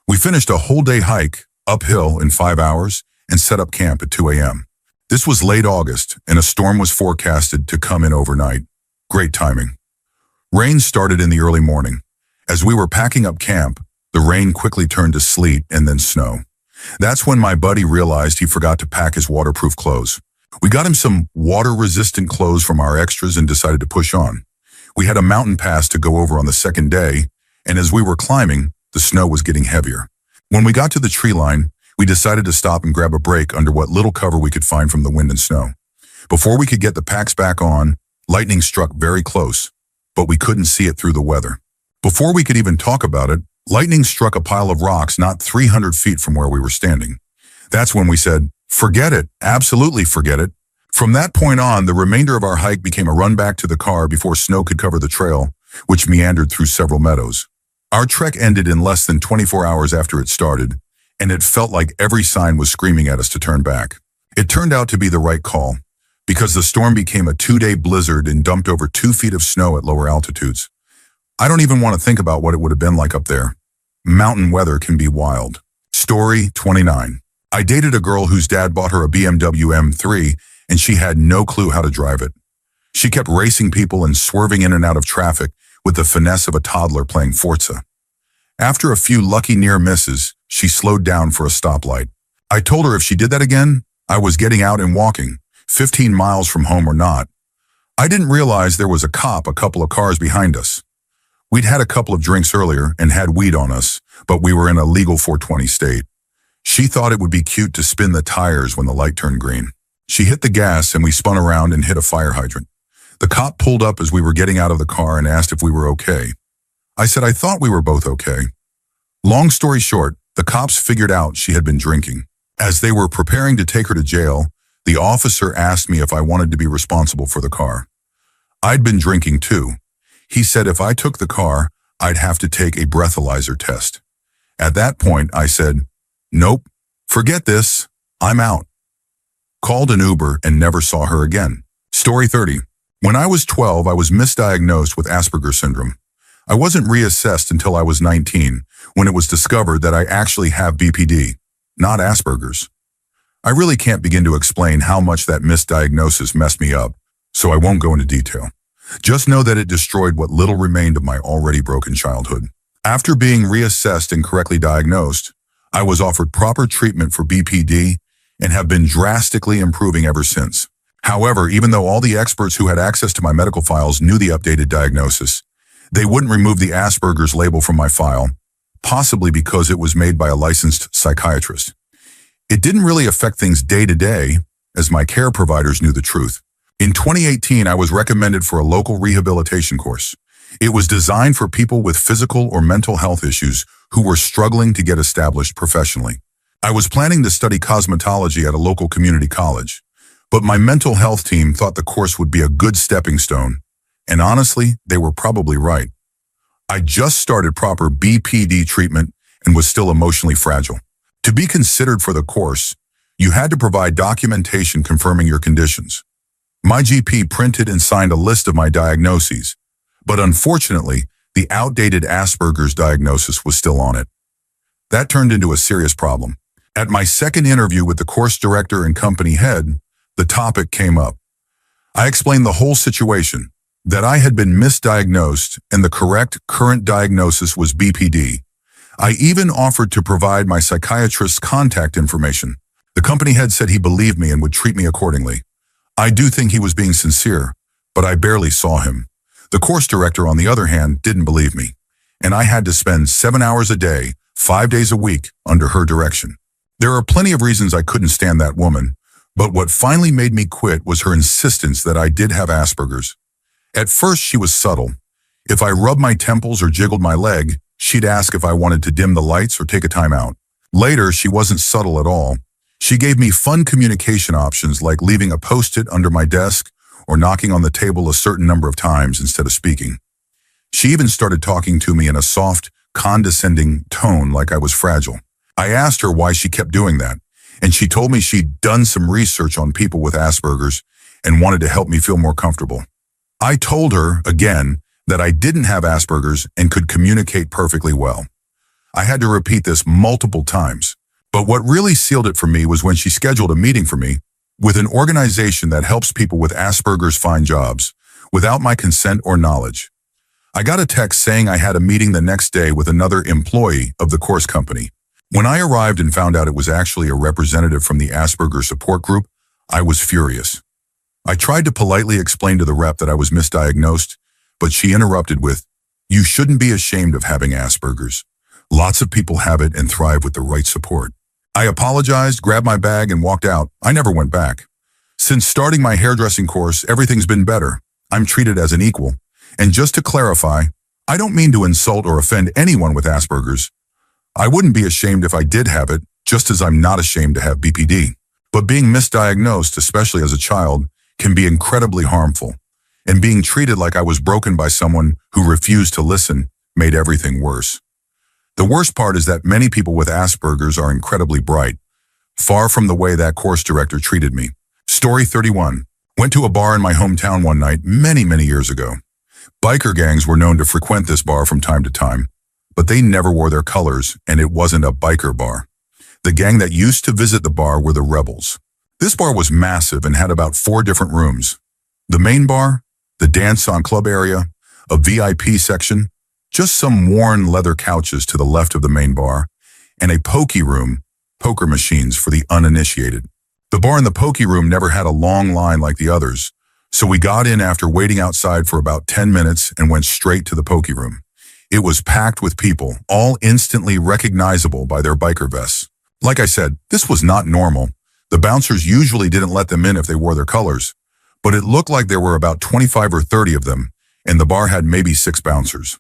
We finished a whole day hike uphill in 5 hours and set up camp at 2 a.m. This was late August, and a storm was forecasted to come in overnight. Great timing. Rain started in the early morning. As we were packing up camp, the rain quickly turned to sleet and then snow. That's when my buddy realized he forgot to pack his waterproof clothes. We got him some water-resistant clothes from our extras and decided to push on. We had a mountain pass to go over on the second day, and as we were climbing, the snow was getting heavier. When we got to the tree line, we decided to stop and grab a break under what little cover we could find from the wind and snow. Before we could get the packs back on, lightning struck very close, but we couldn't see it through the weather. Before we could even talk about it, Lightning struck a pile of rocks not 300 feet from where we were standing. That's when we said, forget it, absolutely forget it. From that point on, the remainder of our hike became a run back to the car before snow could cover the trail, which meandered through several meadows. Our trek ended in less than 24 hours after it started, and it felt like every sign was screaming at us to turn back. It turned out to be the right call, because the storm became a 2-day blizzard and dumped over 2 feet of snow at lower altitudes. I don't even want to think about what it would have been like up there. Mountain weather can be wild. Story 29. I dated a girl whose dad bought her a BMW M3, and she had no clue how to drive it. She kept racing people and swerving in and out of traffic with the finesse of a toddler playing Forza. After a few lucky near misses, she slowed down for a stoplight. I told her if she did that again, I was getting out and walking, 15 miles from home or not. I didn't realize there was a cop a couple of cars behind us. We'd had a couple of drinks earlier and had weed on us, but we were in a legal 420 state. She thought it would be cute to spin the tires when the light turned green. She hit the gas and we spun around and hit a fire hydrant. The cop pulled up as we were getting out of the car and asked if we were okay. I said I thought we were both okay. Long story short, the cops figured out she had been drinking. As they were preparing to take her to jail, the officer asked me if I wanted to be responsible for the car. I'd been drinking too. He said if I took the car, I'd have to take a breathalyzer test. At that point, I said, nope, forget this, I'm out. Called an Uber and never saw her again. Story 30. When I was 12, I was misdiagnosed with Asperger's syndrome. I wasn't reassessed until I was 19, when it was discovered that I actually have BPD, not Asperger's. I really can't begin to explain how much that misdiagnosis messed me up, so I won't go into detail. Just know that it destroyed what little remained of my already broken childhood. After being reassessed and correctly diagnosed, I was offered proper treatment for BPD and have been drastically improving ever since. However, even though all the experts who had access to my medical files knew the updated diagnosis, they wouldn't remove the Asperger's label from my file, possibly because it was made by a licensed psychiatrist. It didn't really affect things day to day, as my care providers knew the truth. In 2018, I was recommended for a local rehabilitation course. It was designed for people with physical or mental health issues who were struggling to get established professionally. I was planning to study cosmetology at a local community college, but my mental health team thought the course would be a good stepping stone, and honestly, they were probably right. I just started proper BPD treatment and was still emotionally fragile. To be considered for the course, you had to provide documentation confirming your conditions. My GP printed and signed a list of my diagnoses, but unfortunately, the outdated Asperger's diagnosis was still on it. That turned into a serious problem. At my second interview with the course director and company head, the topic came up. I explained the whole situation, that I had been misdiagnosed and the correct current diagnosis was BPD. I even offered to provide my psychiatrist's contact information. The company head said he believed me and would treat me accordingly. I do think he was being sincere, but I barely saw him. The course director, on the other hand, didn't believe me, and I had to spend 7 hours a day, 5 days a week, under her direction. There are plenty of reasons I couldn't stand that woman, but what finally made me quit was her insistence that I did have Asperger's. At first, she was subtle. If I rubbed my temples or jiggled my leg, she'd ask if I wanted to dim the lights or take a time out. Later, she wasn't subtle at all. She gave me fun communication options like leaving a post-it under my desk or knocking on the table a certain number of times instead of speaking. She even started talking to me in a soft, condescending tone like I was fragile. I asked her why she kept doing that, and she told me she'd done some research on people with Asperger's and wanted to help me feel more comfortable. I told her, again, that I didn't have Asperger's and could communicate perfectly well. I had to repeat this multiple times, but what really sealed it for me was when she scheduled a meeting for me with an organization that helps people with Asperger's find jobs without my consent or knowledge. I got a text saying I had a meeting the next day with another employee of the course company. When I arrived and found out it was actually a representative from the Asperger support group, I was furious. I tried to politely explain to the rep that I was misdiagnosed, but she interrupted with, "You shouldn't be ashamed of having Asperger's. Lots of people have it and thrive with the right support." I apologized, grabbed my bag, and walked out. I never went back. Since starting my hairdressing course, everything's been better. I'm treated as an equal. And just to clarify, I don't mean to insult or offend anyone with Asperger's. I wouldn't be ashamed if I did have it, just as I'm not ashamed to have BPD. But being misdiagnosed, especially as a child, can be incredibly harmful. And being treated like I was broken by someone who refused to listen made everything worse. The worst part is that many people with Asperger's are incredibly bright, far from the way that course director treated me. Story 31. Went to a bar in my hometown one night many years ago. Biker gangs were known to frequent this bar from time to time, but they never wore their colors, and it wasn't a biker bar. The gang that used to visit the bar were the Rebels. This bar was massive and had about 4 different rooms. The main bar, the dance on club area, a VIP section, just some worn leather couches to the left of the main bar, and a pokey room, poker machines for the uninitiated. The bar in the pokey room never had a long line like the others, so we got in after waiting outside for about 10 minutes and went straight to the pokey room. It was packed with people, all instantly recognizable by their biker vests. Like I said, this was not normal. The bouncers usually didn't let them in if they wore their colors, but it looked like there were about 25 or 30 of them, and the bar had maybe 6 bouncers.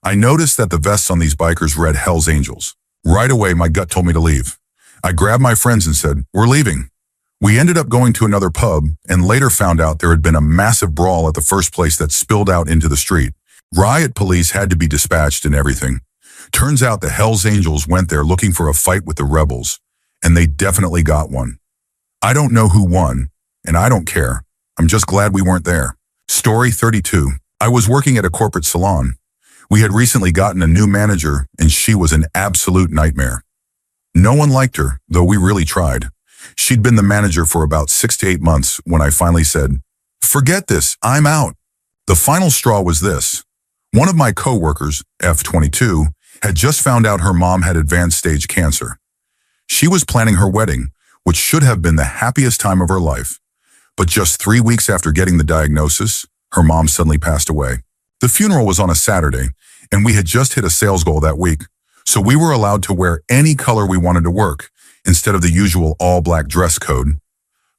I noticed that the vests on these bikers read Hell's Angels. Right away, my gut told me to leave. I grabbed my friends and said, "We're leaving." We ended up going to another pub and later found out there had been a massive brawl at the first place that spilled out into the street. Riot police had to be dispatched and everything. Turns out the Hells Angels went there looking for a fight with the Rebels, and they definitely got one. I don't know who won, and I don't care. I'm just glad we weren't there. Story 32. I was working at a corporate salon. We had recently gotten a new manager, and she was an absolute nightmare. No one liked her, though we really tried. She'd been the manager for about 6 to 8 months when I finally said, "Forget this, I'm out." The final straw was this. One of my coworkers, F22, had just found out her mom had advanced stage cancer. She was planning her wedding, which should have been the happiest time of her life. But just 3 weeks after getting the diagnosis, her mom suddenly passed away. The funeral was on a Saturday, and we had just hit a sales goal that week, so we were allowed to wear any color we wanted to work, instead of the usual all-black dress code.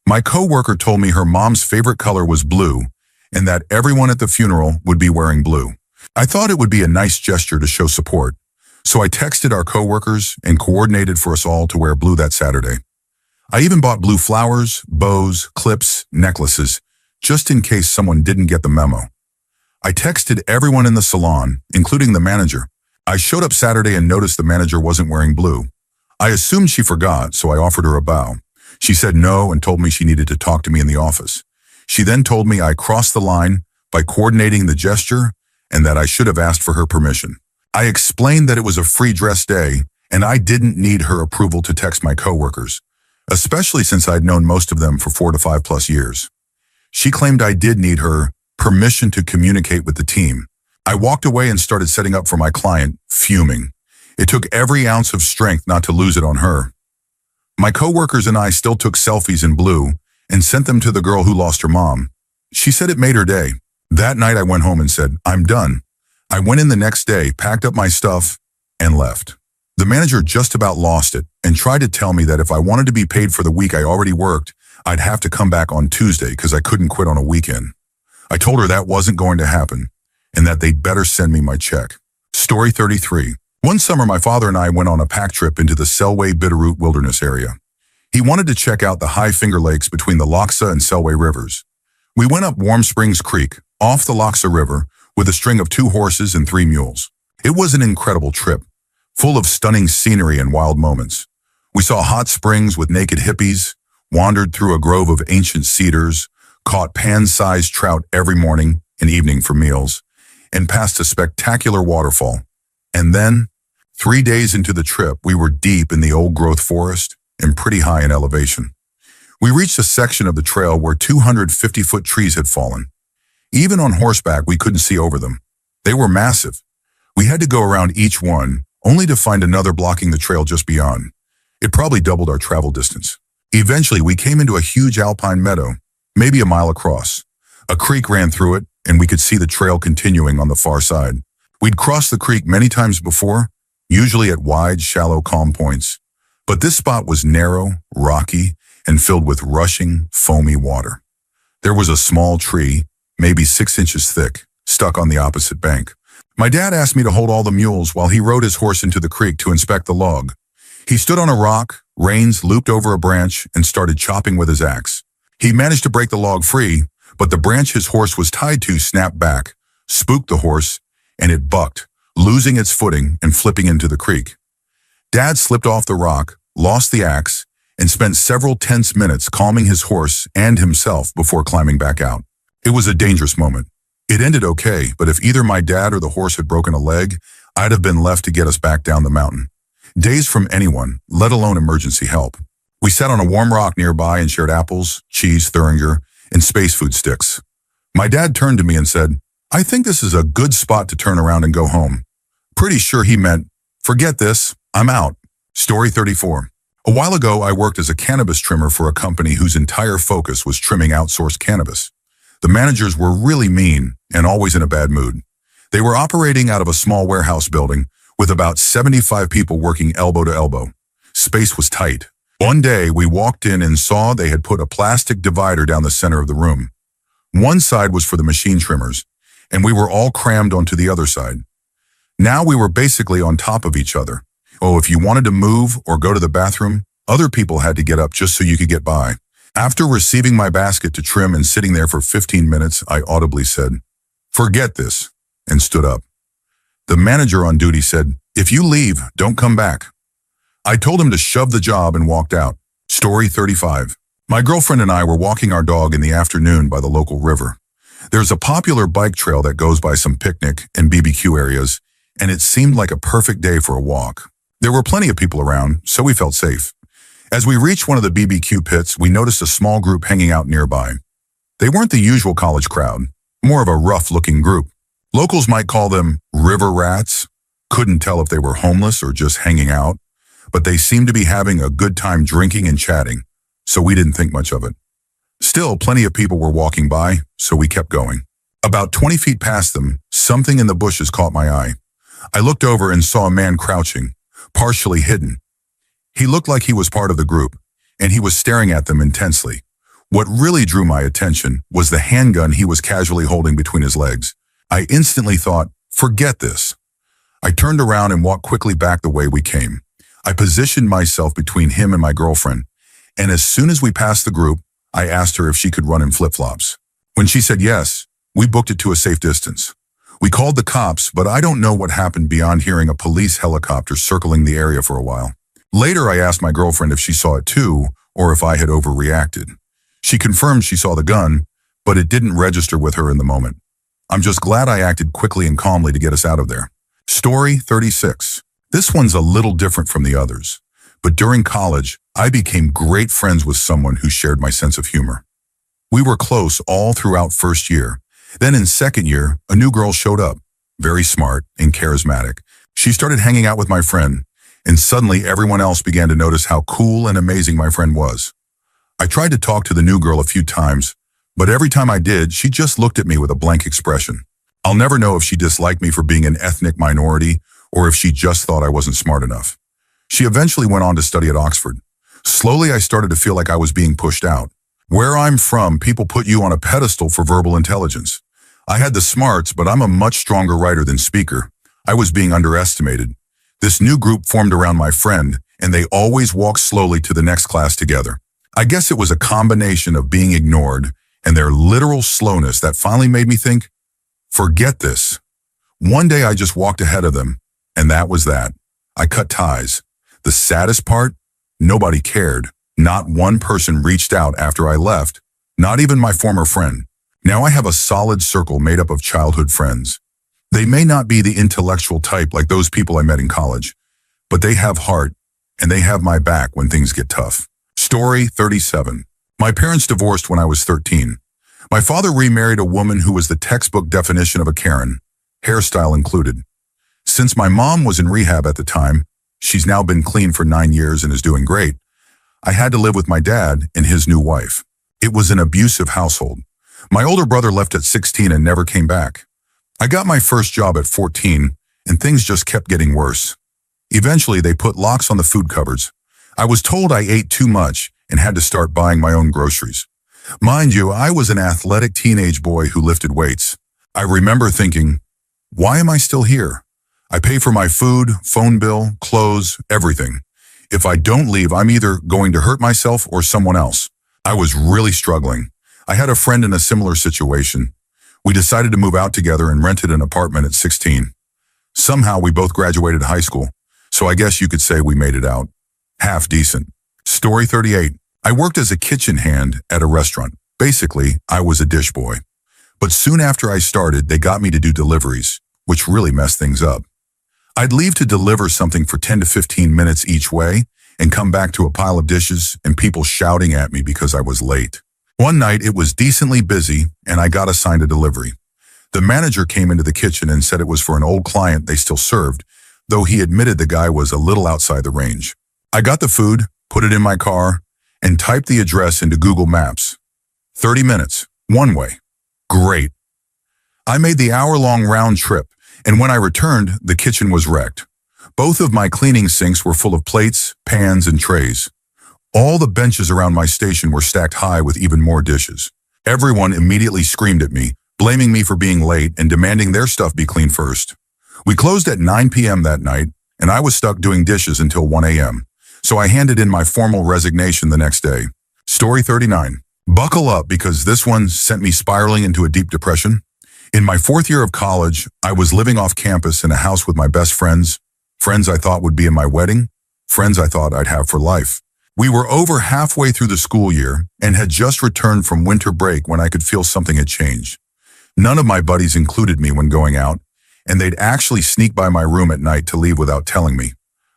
My coworker told me her mom's favorite color was blue, and that everyone at the funeral would be wearing blue. I thought it would be a nice gesture to show support, so I texted our coworkers and coordinated for us all to wear blue that Saturday. I even bought blue flowers, bows, clips, necklaces, just in case someone didn't get the memo. I texted everyone in the salon, including the manager. I showed up Saturday and noticed the manager wasn't wearing blue. I assumed she forgot, so I offered her a bow. She said no and told me she needed to talk to me in the office. She then told me I crossed the line by coordinating the gesture and that I should have asked for her permission. I explained that it was a free dress day and I didn't need her approval to text my coworkers, especially since I'd known most of them for 4 to 5+ years. She claimed I did need her permission to communicate with the team. I walked away and started setting up for my client, fuming. It took every ounce of strength not to lose it on her. My coworkers and I still took selfies in blue and sent them to the girl who lost her mom. She said it made her day. That night I went home and said, "I'm done." I went in the next day, packed up my stuff, and left. The manager just about lost it and tried to tell me that if I wanted to be paid for the week I already worked, I'd have to come back on Tuesday because I couldn't quit on a weekend. I told her that wasn't going to happen and that they'd better send me my check. Story 33. One summer, my father and I went on a pack trip into the Selway Bitterroot Wilderness area. He wanted to check out the high Finger Lakes between the Lochsa and Selway rivers. We went up Warm Springs Creek, off the Lochsa River, with a string of 2 horses and 3 mules. It was an incredible trip, full of stunning scenery and wild moments. We saw hot springs with naked hippies, wandered through a grove of ancient cedars, caught pan-sized trout every morning and evening for meals, and passed a spectacular waterfall. And then, 3 days into the trip, we were deep in the old-growth forest and pretty high in elevation. We reached a section of the trail where 250-foot trees had fallen. Even on horseback, we couldn't see over them. They were massive. We had to go around each one, only to find another blocking the trail just beyond. It probably doubled our travel distance. Eventually, we came into a huge alpine meadow, maybe a mile across. A creek ran through it, and we could see the trail continuing on the far side. We'd crossed the creek many times before, usually at wide, shallow, calm points. But this spot was narrow, rocky, and filled with rushing, foamy water. There was a small tree, maybe 6 inches thick, stuck on the opposite bank. My dad asked me to hold all the mules while he rode his horse into the creek to inspect the log. He stood on a rock, reins looped over a branch, and started chopping with his axe. He managed to break the log free, but the branch his horse was tied to snapped back, spooked the horse, and it bucked, losing its footing and flipping into the creek. Dad slipped off the rock, lost the axe, and spent several tense minutes calming his horse and himself before climbing back out. It was a dangerous moment. It ended okay, but if either my dad or the horse had broken a leg, I'd have been left to get us back down the mountain. Days from anyone, let alone emergency help. We sat on a warm rock nearby and shared apples, cheese, Thuringer, and space food sticks. My dad turned to me and said, "I think this is a good spot to turn around and go home." Pretty sure he meant, "Forget this, I'm out." Story 34. A while ago, I worked as a cannabis trimmer for a company whose entire focus was trimming outsourced cannabis. The managers were really mean and always in a bad mood. They were operating out of a small warehouse building with about 75 people working elbow to elbow. Space was tight. One day, we walked in and saw they had put a plastic divider down the center of the room. One side was for the machine trimmers, and we were all crammed onto the other side. Now we were basically on top of each other. Oh, if you wanted to move or go to the bathroom, other people had to get up just so you could get by. After receiving my basket to trim and sitting there for 15 minutes, I audibly said, "Forget this," and stood up. The manager on duty said, "If you leave, don't come back." I told him to shove the job and walked out. Story 35. My girlfriend and I were walking our dog in the afternoon by the local river. There's a popular bike trail that goes by some picnic and BBQ areas, and it seemed like a perfect day for a walk. There were plenty of people around, so we felt safe. As we reached one of the BBQ pits, we noticed a small group hanging out nearby. They weren't the usual college crowd, more of a rough-looking group. Locals might call them river rats. Couldn't tell if they were homeless or just hanging out, but they seemed to be having a good time drinking and chatting, so we didn't think much of it. Still, plenty of people were walking by, so we kept going. About 20 feet past them, something in the bushes caught my eye. I looked over and saw a man crouching, partially hidden. He looked like he was part of the group, and he was staring at them intensely. What really drew my attention was the handgun he was casually holding between his legs. I instantly thought, "Forget this." I turned around and walked quickly back the way we came. I positioned myself between him and my girlfriend, and as soon as we passed the group, I asked her if she could run in flip-flops. When she said yes, we booked it to a safe distance. We called the cops, but I don't know what happened beyond hearing a police helicopter circling the area for a while. Later, I asked my girlfriend if she saw it too, or if I had overreacted. She confirmed she saw the gun, but it didn't register with her in the moment. I'm just glad I acted quickly and calmly to get us out of there. Story 36. This one's a little different from the others, but during college, I became great friends with someone who shared my sense of humor. We were close all throughout first year. Then in second year, a new girl showed up, very smart and charismatic. She started hanging out with my friend, and suddenly everyone else began to notice how cool and amazing my friend was. I tried to talk to the new girl a few times, but every time I did, she just looked at me with a blank expression. I'll never know if she disliked me for being an ethnic minority or if she just thought I wasn't smart enough. She eventually went on to study at Oxford. Slowly, I started to feel like I was being pushed out. Where I'm from, people put you on a pedestal for verbal intelligence. I had the smarts, but I'm a much stronger writer than speaker. I was being underestimated. This new group formed around my friend, and they always walked slowly to the next class together. I guess it was a combination of being ignored and their literal slowness that finally made me think, forget this. One day I just walked ahead of them, and that was that. I cut ties. The saddest part? Nobody cared. Not one person reached out after I left, not even my former friend. Now I have a solid circle made up of childhood friends. They may not be the intellectual type like those people I met in college, but they have heart, and they have my back when things get tough. Story 37. My parents divorced when I was 13. My father remarried a woman who was the textbook definition of a Karen, hairstyle included. Since my mom was in rehab at the time, she's now been clean for 9 years and is doing great, I had to live with my dad and his new wife. It was an abusive household. My older brother left at 16 and never came back. I got my first job at 14, and things just kept getting worse. Eventually, they put locks on the food cupboards. I was told I ate too much and had to start buying my own groceries. Mind you, I was an athletic teenage boy who lifted weights. I remember thinking, Why am I still here? I pay for my food, phone bill, clothes, everything. If I don't leave, I'm either going to hurt myself or someone else. I was really struggling. I had a friend in a similar situation. We decided to move out together and rented an apartment at 16. Somehow we both graduated high school, so I guess you could say we made it out. Half decent. Story 38. I worked as a kitchen hand at a restaurant. Basically, I was a dish boy. But soon after I started, they got me to do deliveries, which really messed things up. I'd leave to deliver something for 10 to 15 minutes each way and come back to a pile of dishes and people shouting at me because I was late. One night, it was decently busy and I got assigned a delivery. The manager came into the kitchen and said it was for an old client they still served, though he admitted the guy was a little outside the range. I got the food, put it in my car, and typed the address into Google Maps. 30 minutes, one way. Great. I made the hour-long round trip, and when I returned, the kitchen was wrecked. Both of my cleaning sinks were full of plates, pans, and trays. All the benches around my station were stacked high with even more dishes. Everyone immediately screamed at me, blaming me for being late and demanding their stuff be cleaned first. We closed at 9 p.m. that night, and I was stuck doing dishes until 1 a.m., so I handed in my formal resignation the next day. Story 39. Buckle up because this one sent me spiraling into a deep depression. In my 4th year of college, I was living off campus in a house with my best friends, friends I thought would be in my wedding, friends I thought I'd have for life. We were over halfway through the school year and had just returned from winter break when I could feel something had changed. None of my buddies included me when going out, and they'd actually sneak by my room at night to leave without telling me.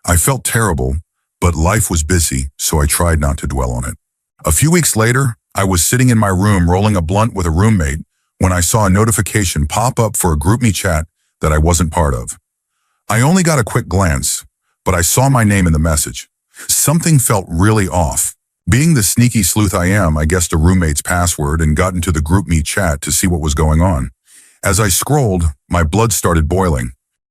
I felt terrible, but life was busy, so I tried not to dwell on it. A few weeks later, I was sitting in my room rolling a blunt with a roommate when I saw a notification pop up for a GroupMe chat that I wasn't part of. I only got a quick glance, but I saw my name in the message. Something felt really off. Being the sneaky sleuth I am, I guessed a roommate's password and got into the GroupMe chat to see what was going on. As I scrolled, my blood started boiling.